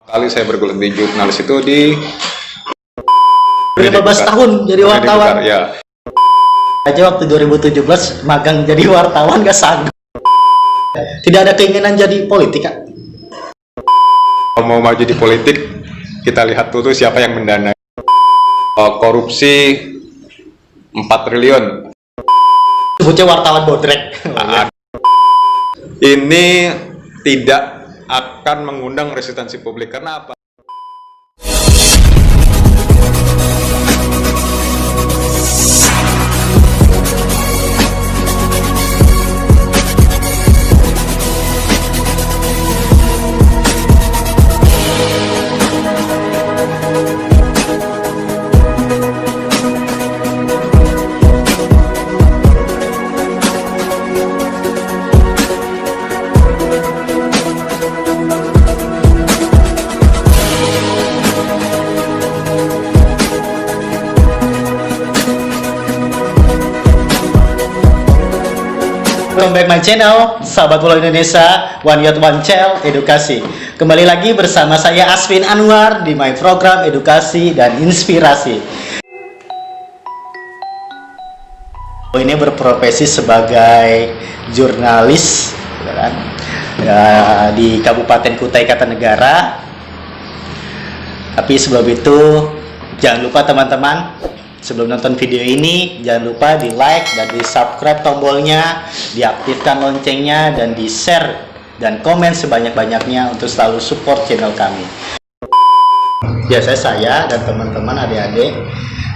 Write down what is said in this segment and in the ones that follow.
Kali saya bergelut di jurnalis itu di 15 tahun jadi wartawan. Ya. Aja waktu 2017 magang jadi wartawan gak sanggup. Tidak ada keinginan jadi politik, Kak. Mau maju di politik, kita lihat dulu siapa yang mendanai. Korupsi 4 triliun. Sebutnya wartawan bodrek. Ini tidak akan mengundang resistensi publik. Karena apa? Welcome back my channel, sahabat bola Indonesia, One Youth One Child Edukasi. Kembali lagi bersama saya Asvin Anwar di my program edukasi dan inspirasi. Ini berprofesi sebagai jurnalis ya, di Kabupaten Kutai Kartanegara. Tapi sebelum itu jangan lupa teman-teman, sebelum nonton video ini, jangan lupa di like dan di subscribe tombolnya, diaktifkan loncengnya, dan di share dan komen sebanyak-banyaknya untuk selalu support channel kami. Biasanya saya dan teman-teman adik-adik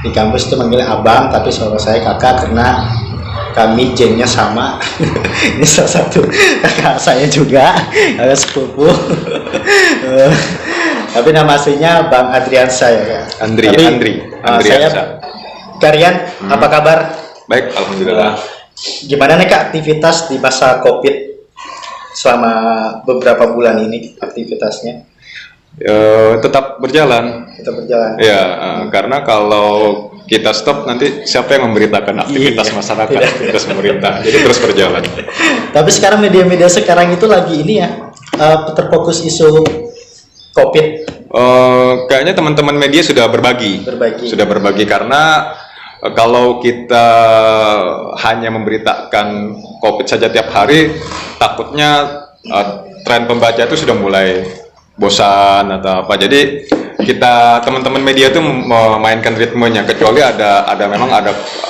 di kampus itu manggil abang, tapi kalau saya kakak karena kami gennya sama. Ini salah satu kakak saya juga, kakak sepupu. Tapi nama aslinya Bang Adriansa ya, Kak. Andri. Saya Karian, apa kabar? Baik, alhamdulillah. Gimana nih Kak aktivitas di masa COVID selama beberapa bulan ini aktivitasnya? Tetap berjalan. Tetap berjalan. Ya, karena kalau kita stop nanti siapa yang memberitakan aktivitas masyarakat, aktivitas pemerintah. Jadi terus berjalan. Tapi sekarang media-media sekarang itu lagi ini ya, terfokus isu COVID. Kayaknya teman-teman media sudah berbagi. Sudah berbagi karena kalau kita hanya memberitakan COVID saja tiap hari, takutnya tren pembaca itu sudah mulai bosan atau apa. Jadi kita teman-teman media itu memainkan ritmenya, kecuali memang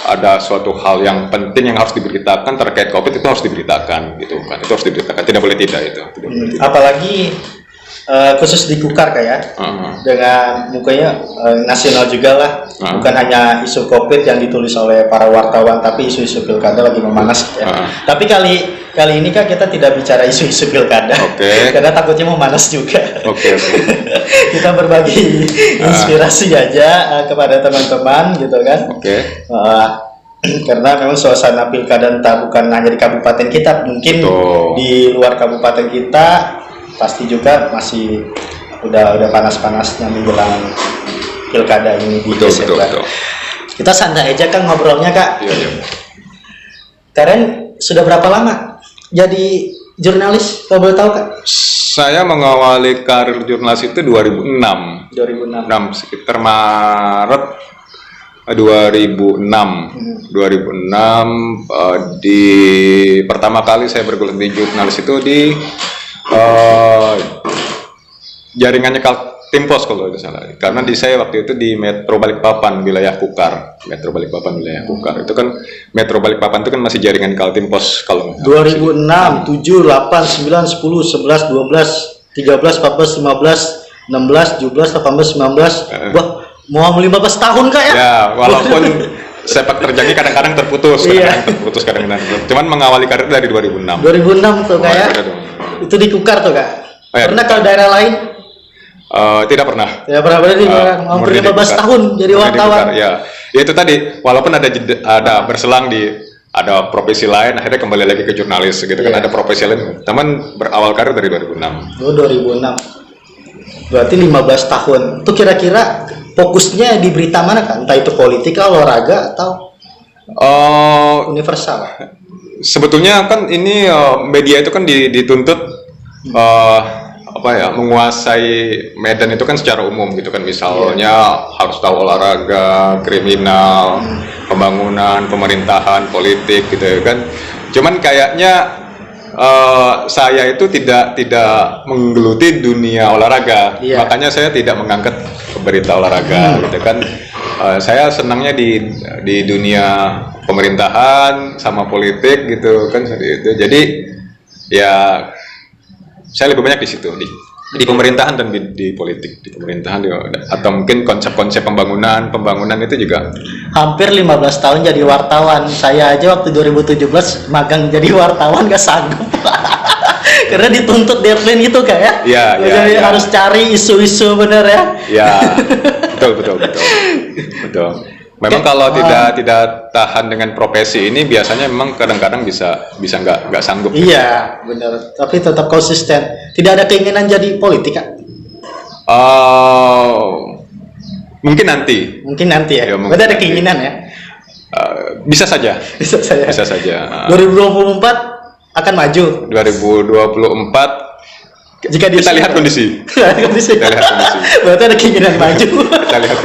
ada suatu hal yang penting yang harus diberitakan terkait COVID, itu harus diberitakan gitu kan. Itu harus diberitakan, tidak boleh tidak itu. Apalagi khusus di Kukar kayak dengan mukanya nasional juga lah, bukan hanya isu COVID yang ditulis oleh para wartawan, tapi isu-isu pilkada lagi memanas ya. Tapi kali ini Kak kita tidak bicara isu-isu pilkada, karena takutnya memanas juga. Kita berbagi inspirasi aja kepada teman-teman gitu kan. Karena memang suasana pilkada bukan hanya di kabupaten kita, mungkin di luar kabupaten kita pasti juga masih udah panas-panasnya menjelang pilkada ini di Desember. Kita santai aja Kang ngobrolnya Kak. Iya. Karen sudah berapa lama jadi jurnalis kalau boleh tahu Kak? Saya mengawali karir jurnalis itu 2006. 2006 sekitar Maret 2006. 2006 di pertama kali saya bergelut di jurnalis itu di jaringannya Kaltimpos kalau itu salah, karena saya waktu itu di Metro Balikpapan wilayah Kukar. Metro Balikpapan wilayah Kukar itu kan, Metro Balikpapan itu kan masih jaringan Kaltimpos kalau 2006, 7, 8, 9, 10, 11, 12, 13, 14, 15, 16, 17, 18, 19. Wah, mau 15 tahun Kak ya? Ya, walaupun sepak terjangnya kadang-kadang terputus, kadang-kadang cuman mengawali karir dari 2006. 2006 tuh Kak ya? Itu di Kukar tuh Kak? Pernah kalau daerah lain? Tidak pernah. Tidak pernah, berarti hampir 15 tahun jadi wartawan. Ya itu tadi, walaupun ada berselang ada profesi lain, akhirnya kembali lagi ke jurnalis gitu kan, ada profesi lain. Teman berawal karir dari 2006. 2006. Berarti 15 tahun. Itu kira-kira fokusnya di berita mana kan? Entah itu politik, olahraga atau universal? Sebetulnya kan ini media itu kan dituntut menguasai medan itu kan secara umum gitu kan, misalnya harus tahu olahraga, kriminal, pembangunan, pemerintahan, politik gitu kan. Cuman kayaknya saya itu tidak menggeluti dunia olahraga, makanya saya tidak mengangkat berita olahraga gitu kan. Saya senangnya di dunia pemerintahan sama politik gitu kan, seperti itu. Jadi ya saya lebih banyak di situ, di pemerintahan dan di politik, di pemerintahan atau mungkin konsep-konsep pembangunan itu juga. Hampir 15 tahun jadi wartawan. Saya aja waktu 2017 magang jadi wartawan gak sanggup. Karena dituntut deadline itu Kak ya. Jadi harus cari isu-isu bener ya. Ya, betul. Memang kalau tidak tahan dengan profesi ini biasanya memang kadang-kadang bisa nggak sanggup. Iya, benar. Tapi tetap konsisten. Tidak ada keinginan jadi politik, Kak? Mungkin nanti. Ya. Berarti ada keinginan ya? Bisa saja. Bisa saja. 2024 akan maju. 2024. Jika kita lihat kondisi. Berarti ada keinginan maju. Kita lihat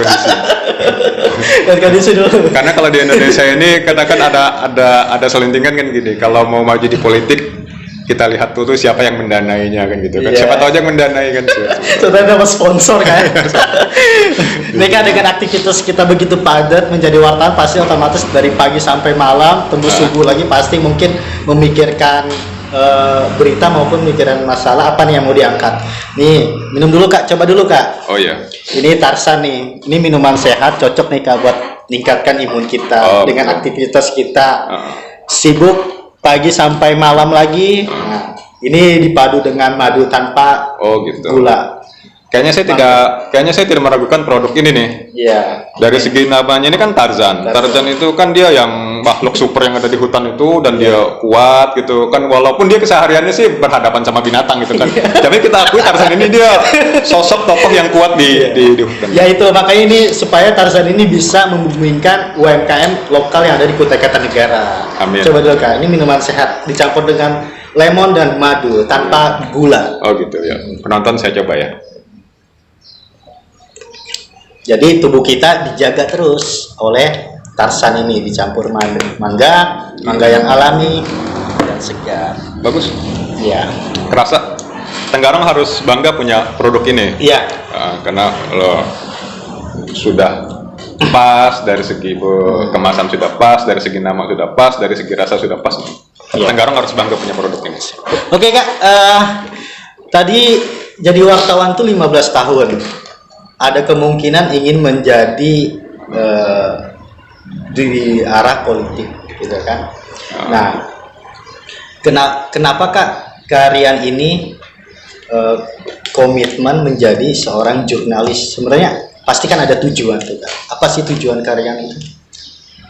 kondisi dulu. Karena kalau di Indonesia ini katakan ada selentingan kan gini, kalau mau maju di politik kita lihat tuh siapa yang mendanainya kan gitu kan. Siapa tahu aja yang mendanai kan. Sudah dapat sponsor kan. Ini kan dengan aktivitas kita begitu padat menjadi wartawan, pasti otomatis dari pagi sampai malam tembus subuh lagi pasti mungkin memikirkan berita maupun mikiran masalah apa nih yang mau diangkat. Nih, minum dulu Kak, coba dulu Kak. Oh iya. Ini Tarsan nih, ini minuman sehat, cocok nih Kak buat meningkatkan imun kita dengan aktivitas kita. Sibuk pagi sampai malam lagi. Nah, ini dipadu dengan madu tanpa gula. Kayaknya saya tidak meragukan produk ini nih. Iya. Dari segi namanya ini kan Tarzan. Tarzan itu kan dia yang makhluk super yang ada di hutan itu, dan dia kuat gitu kan, walaupun dia kesehariannya sih berhadapan sama binatang gitu kan. Tapi kita akui Tarzan ini dia sosok tokoh yang kuat di hutan. Ya itu makanya ini supaya Tarzan ini bisa membumikan UMKM lokal yang ada di Kutai Kartanegara. Amin. Coba dulu Kak, ini minuman sehat dicampur dengan lemon dan madu tanpa gula. Oh gitu ya. Penonton saya coba ya. Jadi tubuh kita dijaga terus oleh Tarsan ini, dicampur mangga yang alami dan segar. Bagus. Iya. Kerasa Tenggarong harus bangga punya produk ini. Iya. Karena lo sudah pas dari segi kemasan, sudah pas dari segi nama, sudah pas dari segi rasa, sudah pas. Iya. Tenggarong harus bangga punya produk ini. Oke Kak, tadi jadi wartawan tuh 15 tahun. Ada kemungkinan ingin menjadi di arah politik, gitu kan? Nah, kenapa Kak Karian ini komitmen menjadi seorang jurnalis? Sebenarnya pasti kan ada tujuan tuh Kak. Apa sih tujuan Karian itu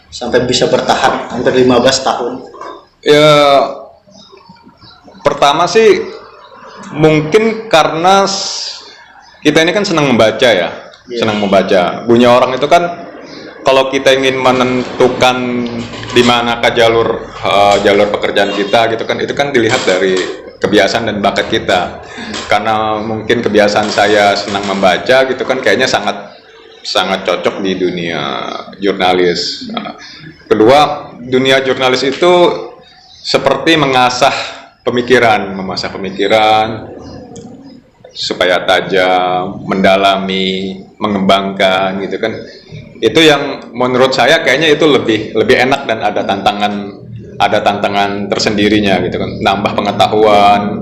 sampai bisa bertahan hampir 15 tahun? Ya, pertama sih mungkin karena kita ini kan senang membaca ya, senang membaca. Bunyi orang itu kan, kalau kita ingin menentukan di manakah jalur pekerjaan kita gitu kan, itu kan dilihat dari kebiasaan dan bakat kita. Karena mungkin kebiasaan saya senang membaca gitu kan, kayaknya sangat cocok di dunia jurnalis. Kedua, dunia jurnalis itu seperti mengasah pemikiran supaya tajam, mendalami, mengembangkan gitu kan. Itu yang menurut saya kayaknya itu lebih enak dan ada tantangan tersendirinya gitu kan. Nambah pengetahuan,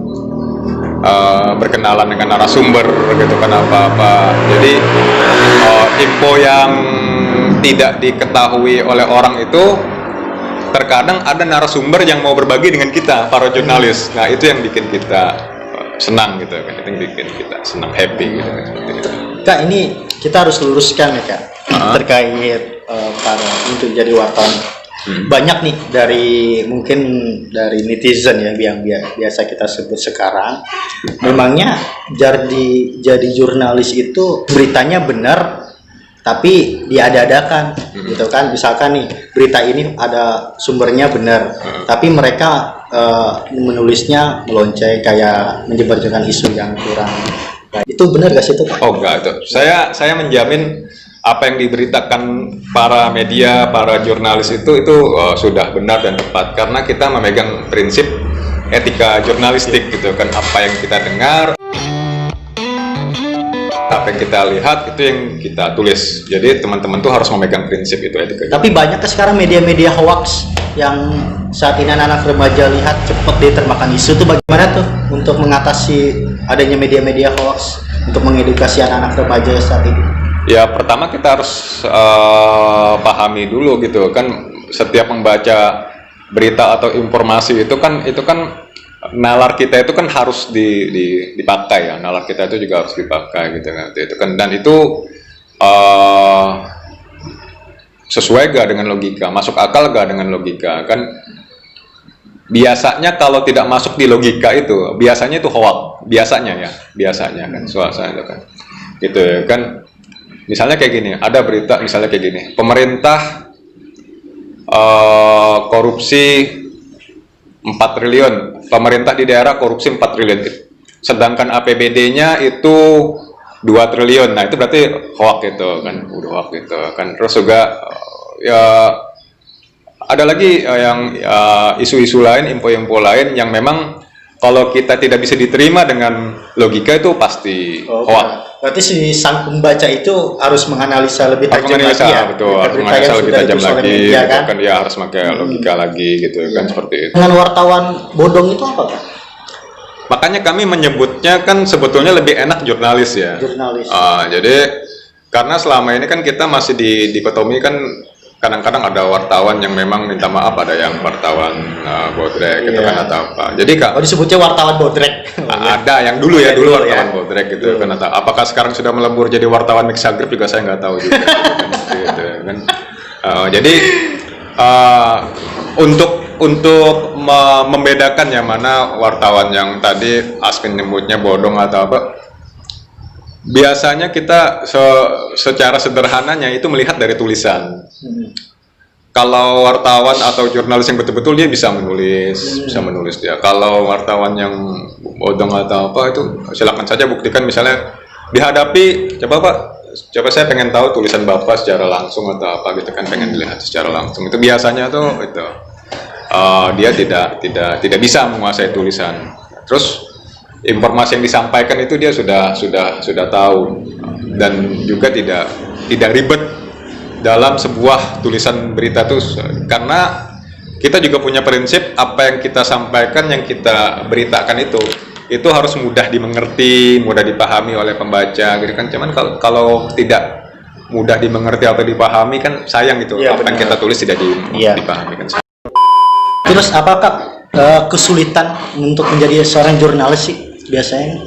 berkenalan dengan narasumber gitu kan, apa-apa. Jadi info yang tidak diketahui oleh orang itu terkadang ada narasumber yang mau berbagi dengan kita, para jurnalis. Nah, itu yang bikin kita senang gitu kan, itu yang bikin kita senang, happy gitu kan, seperti itu. Kak, ini kita harus luruskan ya Kak, terkait para untuk jadi wartawan. Banyak nih mungkin dari netizen ya yang biasa kita sebut sekarang, memangnya jadi jurnalis itu beritanya benar tapi diada-adakan gitu kan. Misalkan nih berita ini ada sumbernya benar, tapi mereka menulisnya melonceng kayak menyebarkan isu yang kurang. Nah, itu benar gak sih itu? Oh enggak, itu saya menjamin apa yang diberitakan para media, para jurnalis itu sudah benar dan tepat, karena kita memegang prinsip etika jurnalistik gitu kan. Apa yang kita dengar, apa yang kita lihat, itu yang kita tulis. Jadi teman-teman tuh harus memegang prinsip itu etika. Tapi banyak ke sekarang media-media hoax yang saat ini anak-anak remaja lihat cepat dia termakan isu. Itu bagaimana tuh untuk mengatasi adanya media-media hoax, untuk mengedukasi anak-anak remaja saat ini? Ya pertama kita harus pahami dulu gitu kan, setiap membaca berita atau informasi itu kan nalar kita itu kan harus dipakai ya, nalar kita itu juga harus dipakai gitu kan, dan itu sesuai gak dengan logika, masuk akal gak dengan logika kan. Biasanya kalau tidak masuk di logika itu biasanya itu hoax, biasanya kan suasana itu kan gitu ya kan. Misalnya kayak gini, ada berita misalnya kayak gini, pemerintah korupsi 4 triliun, pemerintah di daerah korupsi 4 triliun, sedangkan APBD-nya itu 2 triliun. Nah itu berarti hoax itu kan, udah hoax itu kan. Terus juga ya ada lagi yang isu-isu lain, info-info lain yang memang kalau kita tidak bisa diterima dengan logika itu pasti hoax. Berarti si sang pembaca itu harus menganalisa lebih tajam lagi ya? Betul, harus menganalisa lebih tajam lagi, media, kan dia harus pakai logika lagi gitu kan, seperti itu. Dengan wartawan bodong itu apa Pak? Makanya kami menyebutnya kan sebetulnya lebih enak jurnalis ya. Jurnalis. Jadi karena selama ini kan kita masih di dikotomi kan, kadang-kadang ada wartawan yang memang minta maaf, ada yang wartawan bodrek gitu kan atau apa. Jadi disebutnya wartawan bodrek. Ada yang dulu dulu wartawan bodrek gitu kan, atau apakah sekarang sudah melebur jadi wartawan mixed group juga saya nggak tahu juga gitu kan. Jadi untuk membedakan yang mana wartawan yang tadi Asmin nyebutnya bodong atau apa, biasanya kita secara sederhananya itu melihat dari tulisan. Kalau wartawan atau jurnalis yang betul-betul dia bisa menulis dia. Kalau wartawan yang bodong atau apa itu silakan saja buktikan, misalnya dihadapi, coba saya pengen tahu tulisan Bapak secara langsung atau apa gitu kan, pengen dilihat secara langsung. Itu biasanya tuh itu dia tidak bisa menguasai tulisan. Terus informasi yang disampaikan itu dia sudah tahu, dan juga tidak ribet dalam sebuah tulisan berita tuh, karena kita juga punya prinsip apa yang kita sampaikan, yang kita beritakan itu harus mudah dimengerti, mudah dipahami oleh pembaca gitu kan. Cuman kalau tidak mudah dimengerti atau dipahami kan sayang gitu, apa yang kita tulis tidak dipahami kan. Terus apakah kesulitan untuk menjadi seorang jurnalis sih biasanya?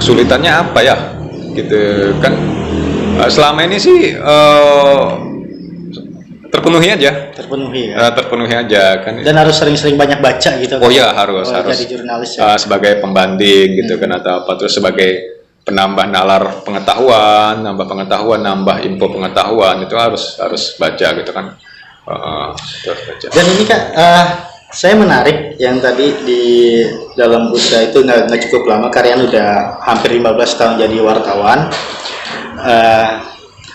Kesulitannya apa ya gitu kan, selama ini sih terpenuhi aja kan, dan harus sering-sering banyak baca gitu kan? Harus jadi jurnalis ya? Sebagai pembanding gitu kan atau apa, terus sebagai penambah nalar pengetahuan, nambah info pengetahuan, itu harus baca gitu kan. Terus baca. Dan ini Kak, saya menarik yang tadi di dalam usaha itu nggak cukup lama, kalian udah hampir 15 tahun jadi wartawan.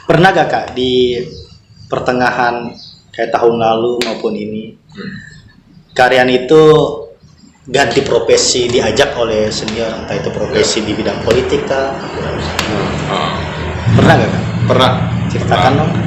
Pernah gak Kak di pertengahan kayak tahun lalu maupun ini, kalian itu ganti profesi, diajak oleh senior, entah itu profesi di bidang politik Kak? Pernah gak Kak? Pernah. Ceritakan dong.